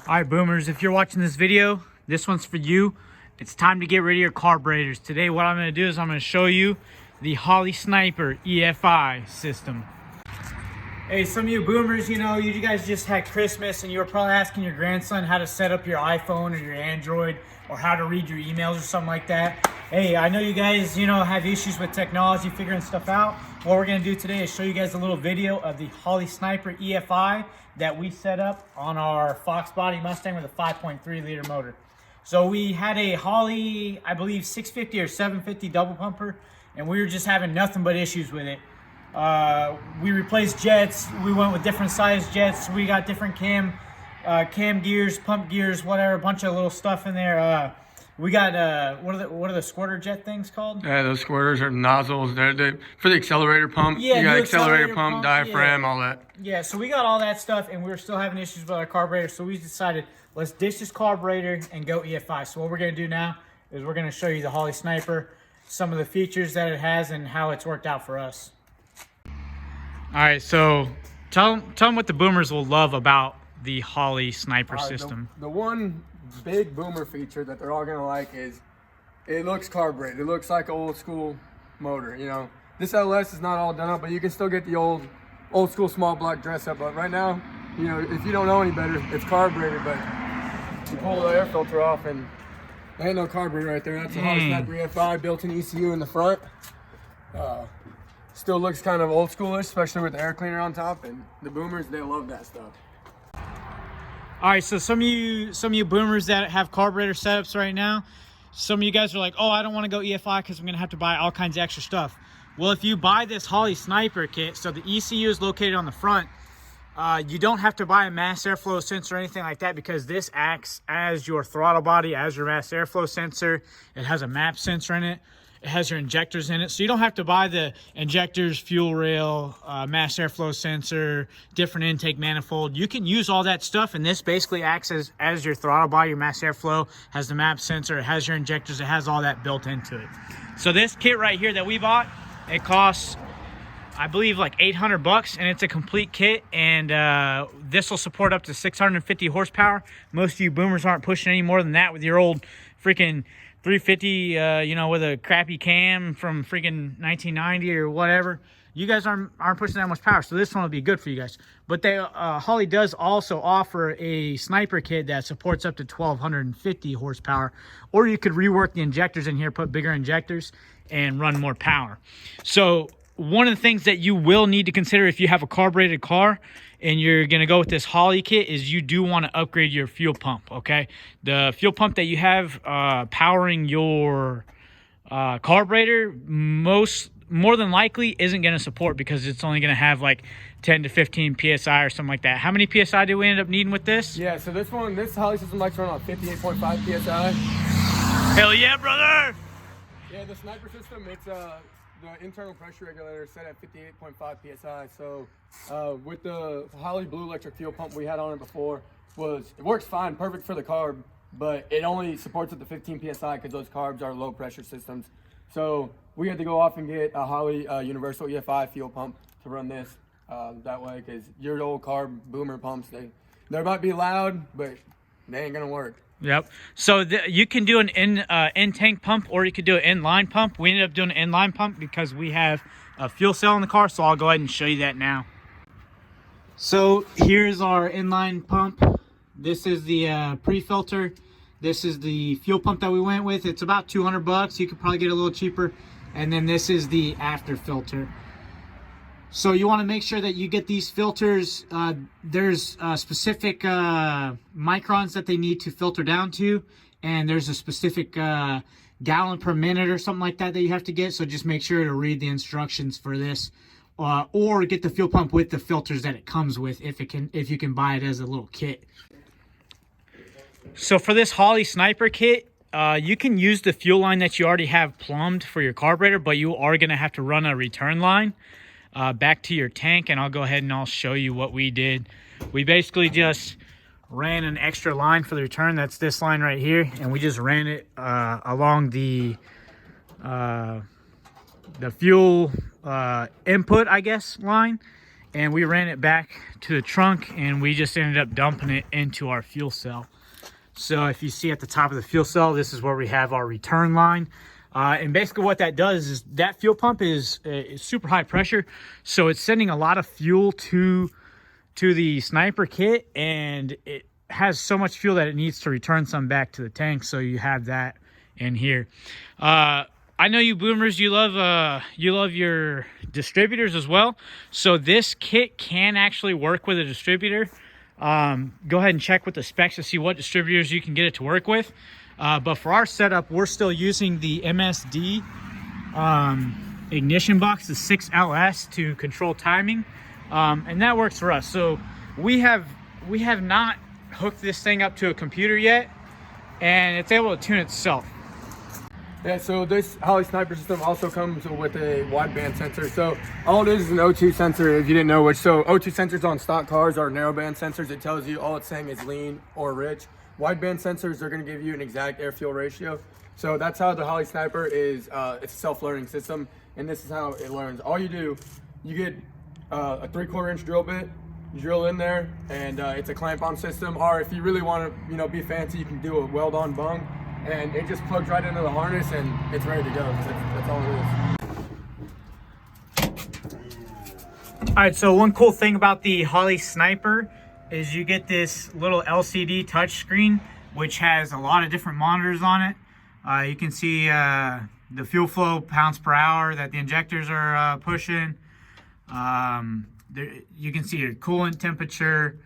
All right, boomers, if you're watching this video, this one's for you. It's time to get rid of your carburetors. Today, what I'm going to do is I'm going to show you the Holley Sniper EFI system. Hey, some of you boomers, you guys just had Christmas and you were probably asking your grandson how to set up your iPhone or your Android or how to read your emails or something like that. Hey, I know you guys, have issues with technology, figuring stuff out. What we're going to do today is show you guys a little video of the Holley Sniper EFI that we set up on our foxbody Mustang with a 5.3 liter motor. So we had a Holley, I believe 650 or 750 double pumper, and we were just having nothing but issues with it. We replaced jets. We went with different size jets. We got different cam gears, pump gears, whatever, a bunch of little stuff in there. We got what are the squirter jet things called? Yeah, those squirters are nozzles. They're for the accelerator pump. Yeah, you got accelerator pump, diaphragm, all that. Yeah, so we got all that stuff, and we were still having issues with our carburetor. So we decided, let's ditch this carburetor and go EFI. So what we're gonna do now is we're gonna show you the Holley Sniper, some of the features that it has, and how it's worked out for us. All right, so tell them what the boomers will love about the Holley Sniper system. The one big boomer feature that they're all gonna like is it looks carbureted. It looks like an old school motor. This LS is not all done up, but you can still get the old school small block dress up. But right now, if you don't know any better, it's carbureted. But you pull the air filter off and there ain't no carburetor right there. That's a Holley Sniper EFI built-in ECU in the front. Still looks kind of old schoolish, especially with the air cleaner on top, and the boomers, they love that stuff. All right, so some of you boomers that have carburetor setups right now, some of you guys are like, oh, I don't want to go EFI because I'm going to have to buy all kinds of extra stuff. Well, if you buy this Holley Sniper kit, so the ECU is located on the front, you don't have to buy a mass airflow sensor or anything like that because this acts as your throttle body, as your mass airflow sensor. It has a map sensor in it. It has your injectors in it, so you don't have to buy the injectors, fuel rail, mass airflow sensor, different intake manifold. You can use all that stuff, and this basically acts as your throttle body, your mass airflow, has the map sensor, it has your injectors, it has all that built into it. So this kit right here that we bought, it costs, I believe, like 800 bucks, and it's a complete kit, and this will support up to 650 horsepower. Most of you boomers aren't pushing any more than that with your old freaking 350, with a crappy cam from freaking 1990 or whatever. You guys aren't pushing that much power, so this one will be good for you guys. But Holley does also offer a sniper kit that supports up to 1250 horsepower, or you could rework the injectors in here, put bigger injectors, and run more power. So one of the things that you will need to consider if you have a carbureted car and you're going to go with this Holley kit is you do want to upgrade your fuel pump, okay? The fuel pump that you have powering your carburetor more than likely isn't going to support because it's only going to have like 10 to 15 PSI or something like that. How many PSI do we end up needing with this? Yeah, so this Holley system likes to run on 58.5 PSI. Hell yeah, brother! Yeah, the Sniper system, it's the internal pressure regulator is set at 58.5 PSI. So with the Holley Blue electric fuel pump we had on it before, it works fine, perfect for the carb, but it only supports up to 15 PSI because those carbs are low pressure systems. So we had to go off and get a Holley Universal EFI fuel pump to run this that way, because your old carb boomer pumps, they might be loud, but they ain't gonna work. Yep. So you can do an in-tank pump, or you could do an in-line pump. We ended up doing an in-line pump because we have a fuel cell in the car, so I'll go ahead and show you that now. So here's our in-line pump. This is the pre-filter. This is the fuel pump that we went with. It's about 200 bucks. You could probably get a little cheaper. And then this is the after filter. So you want to make sure that you get these filters. There's specific microns that they need to filter down to, and there's a specific gallon per minute or something like that you have to get. So just make sure to read the instructions for this, or get the fuel pump with the filters that it comes with if you can buy it as a little kit. So for this Holley Sniper kit, you can use the fuel line that you already have plumbed for your carburetor, but you are going to have to run a return line back to your tank, and I'll go ahead and I'll show you what we did. We basically just ran an extra line for the return. That's this line right here, and we just ran it along the fuel input, I guess, line, and we ran it back to the trunk, and we just ended up dumping it into our fuel cell. So if you see at the top of the fuel cell, this is where we have our return line. And basically what that does is that fuel pump is super high pressure. So it's sending a lot of fuel to the Sniper kit, and it has so much fuel that it needs to return some back to the tank. So you have that in here. I know you boomers, you love your distributors as well. So this kit can actually work with a distributor. Go ahead and check with the specs to see what distributors you can get it to work with. But for our setup, we're still using the MSD ignition box, the 6LS, to control timing, and that works for us. So we have not hooked this thing up to a computer yet, and it's able to tune itself. Yeah, so this Holley Sniper system also comes with a wideband sensor. So all it is an O2 sensor, if you didn't know which. So O2 sensors on stock cars are narrowband sensors. It tells you all it's saying is lean or rich. Wideband sensors are going to give you an exact air-fuel ratio. So that's how the Holley Sniper is. It's a self-learning system, and this is how it learns. All you do, you get a 3/4 inch drill bit, you drill in there, and it's a clamp-on system. Or if you really want to, be fancy, you can do a weld-on bung, and it just plugs right into the harness, and it's ready to go. That's all it is. All right, so one cool thing about the Holley Sniper is you get this little LCD touchscreen, which has a lot of different monitors on it. You can see the fuel flow pounds per hour that the injectors are pushing. You can see your coolant temperature.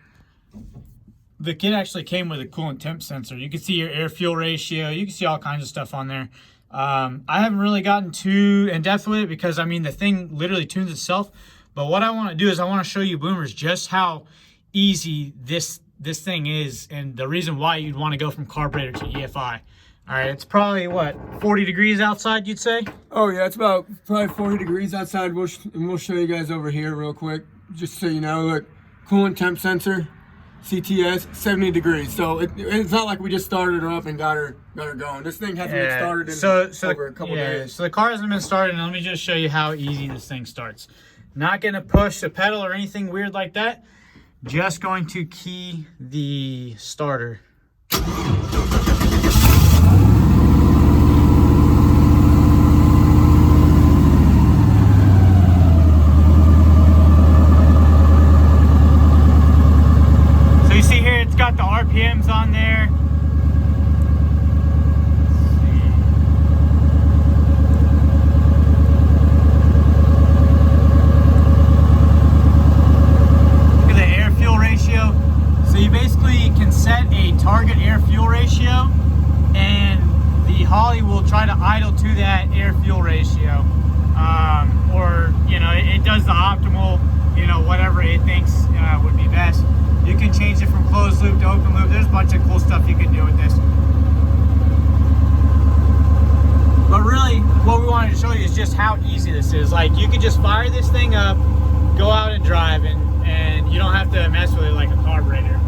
The kit actually came with a coolant temp sensor. You can see your air-fuel ratio. You can see all kinds of stuff on there. I haven't really gotten too in-depth with it because, the thing literally tunes itself. But what I want to do is I want to show you boomers just how easy this thing is, and the reason why you'd want to go from carburetor to EFI. All right, it's probably what, 40 degrees outside, you'd say? Oh yeah, it's about probably 40 degrees outside. We'll show you guys over here real quick, just so you know. Look, coolant temp sensor, CTS, 70 degrees. So it's not like we just started her up and got her going. This thing hasn't been started in over a couple days. So the car hasn't been started, and let me just show you how easy this thing starts. Not gonna push the pedal or anything weird like that. Just going to key the starter. So you see here, it's got the RPMs on there. So you basically can set a target air-fuel ratio, and the Holley will try to idle to that air-fuel ratio. Or, it does the optimal, whatever it thinks would be best. You can change it from closed loop to open loop. There's a bunch of cool stuff you can do with this. But really, what we wanted to show you is just how easy this is. Like, you can just fire this thing up, go out and drive, and you don't have to mess with it like a carburetor.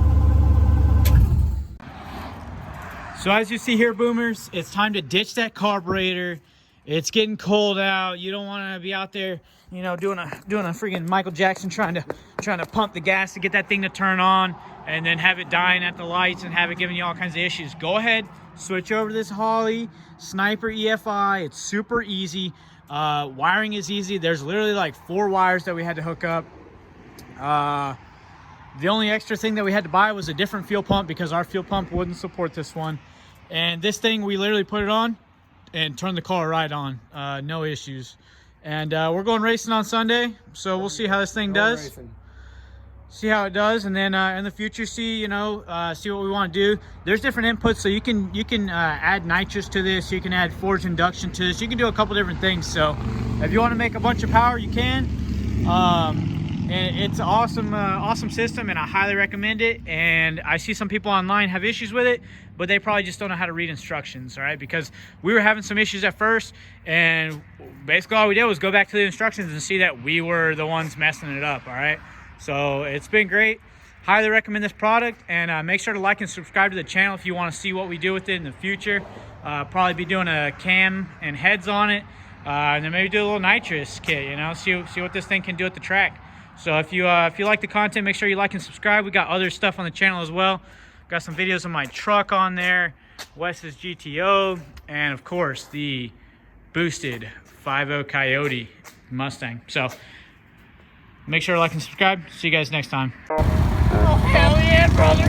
So as you see here, boomers, it's time to ditch that carburetor. It's getting cold out. You don't want to be out there, doing a freaking Michael Jackson trying to pump the gas to get that thing to turn on, and then have it dying at the lights and have it giving you all kinds of issues. Go ahead, switch over to this Holley Sniper EFI. It's super easy. Wiring is easy. There's literally like 4 wires that we had to hook up. The only extra thing that we had to buy was a different fuel pump because our fuel pump wouldn't support this one. And this thing, we literally put it on and turned the car right on. No issues. And we're going racing on Sunday, so we'll see how this thing does. See how it does, and then in the future, see what we want to do. There's different inputs, so you can add nitrous to this. You can add forged induction to this. You can do a couple different things. So if you want to make a bunch of power, you can. And it's an awesome system, and I highly recommend it. And I see some people online have issues with it, but they probably just don't know how to read instructions, all right? Because we were having some issues at first, and basically all we did was go back to the instructions and see that we were the ones messing it up, all right? So it's been great. Highly recommend this product, and make sure to like and subscribe to the channel if you want to see what we do with it in the future. Probably be doing a cam and heads on it, and then maybe do a little nitrous kit, see what this thing can do at the track. So if you like the content, make sure you like and subscribe. We got other stuff on the channel as well. Got some videos of my truck on there, Wes's GTO, and of course the boosted 5.0 Coyote Mustang. So make sure to like and subscribe. See you guys next time. Oh, hell yeah, brother.